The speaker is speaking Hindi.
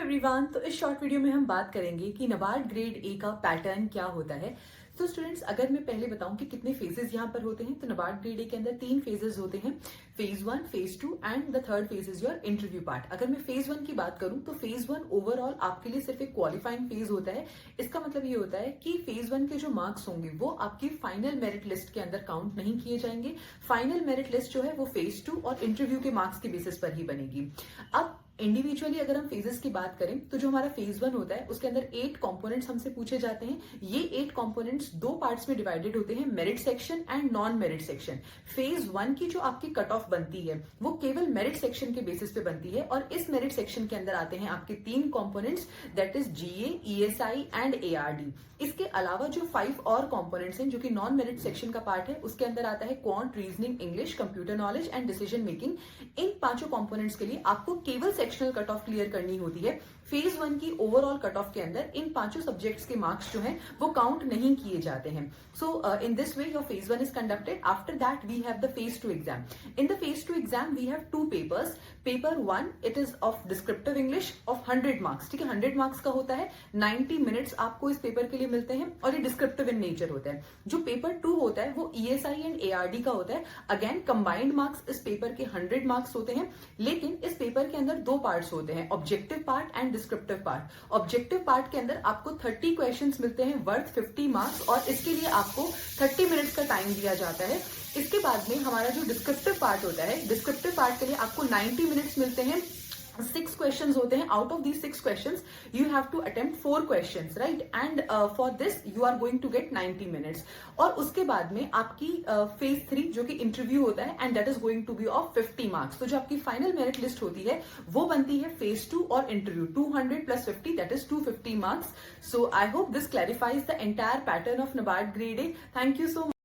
एवरीवन। तो इस शॉर्ट वीडियो में हम बात करेंगे कि नबार्ड ग्रेड ए का पैटर्न क्या होता है। तो स्टूडेंट्स, अगर मैं पहले बताऊं कि कितने फेजेस यहाँ पर होते हैं, तो नबार्ड ग्रेड ए के अंदर 3 फेजेस होते हैं। Phase 1, phase 2 and the third phase is your interview part. अगर मैं फेज 1 की बात करूं तो फेज 1 ओवरऑल आपके लिए सिर्फ एक क्वालिफाइंग फेज होता है। इसका मतलब ये होता है कि फेज 1 के जो मार्क्स होंगे वो आपकी फाइनल मेरिट लिस्ट के अंदर काउंट नहीं किए जाएंगे। फाइनल मेरिट लिस्ट जो है वो फेज 2 और इंटरव्यू के मार्क्स के बेसिस पर ही बनेगी। अब इंडिविजुअली अगर हम फेजेस की बात करें तो जो हमारा फेज 1 होता है उसके अंदर 8 कंपोनेंट्स हमसे पूछे जाते हैं। ये 8 कंपोनेंट्स 2 पार्ट्स में डिवाइडेड होते हैं, merit section and non merit section. Phase 1 की जो आपकी कट ऑफ बनती है वो केवल मेरिट सेक्शन के बेसिस पे बनती है और इस मेरिट सेक्शन के अंदर आते हैं आपके 3 components, that is GA, ESI and ARD. इसके अलावा जो 5 और कंपोनेंट्स हैं जो कि नॉन मेरिट सेक्शन का पार्ट है, उसके अंदर आता है quant, reasoning, English, computer knowledge and decision making. In 5 components के लिए आपको केवल सेक्शनल कट ऑफ क्लियर करनी होती है। फेज 1 की ओवरऑल कट ऑफ के अंदर इन 5 सब्जेक्ट्स के मार्क्स जो हैं वो काउंट नहीं किए जाते हैं। So in this way your phase 1 is conducted. After that we have the phase 2 exam. In the phase 2 exam we have 2 papers. Paper 1 it is of descriptive English of 100 marks. ठीक है, 100 मार्क्स का होता है। 90 मिनट्स आपको इस पेपर के लिए मिलते हैं और ये डिस्क्रिप्टिव इन नेचर होता है। जो पेपर 2 होता है वो ईएसआई एंड एआरडी का होता है। अगेन कंबाइंड मार्क्स इस पेपर के 100 मार्क्स होते हैं, लेकिन इस पेपर के अंदर 2 पार्ट्स होते हैं, objective part and descriptive part. Objective part के अंदर आपको 30 क्वेश्चंस मिलते हैं वर्थ 50 मार्क्स और इसके लिए आपको 30 मिनट्स का टाइम दिया जाता है। इसके बाद में हमारा जो डिस्क्रिप्टिव पार्ट होता है, डिस्क्रिप्टिव पार्ट के लिए आपको 90 मिनट्स मिलते हैं। 6 क्वेश्चंस होते हैं। Out of these 6 questions you have to attempt 4 questions, right, and for this you are going to get 90 minutes. और उसके बाद में आपकी फेज 3 जो कि इंटरव्यू होता है and that is going to be of 50 marks. तो जो आपकी फाइनल मेरिट लिस्ट होती है वो बनती है फेज 2 और interview. 200 + 50 that is 250 marks. So I hope this clarifies the entire pattern of NABARD grade A. Thank you so much.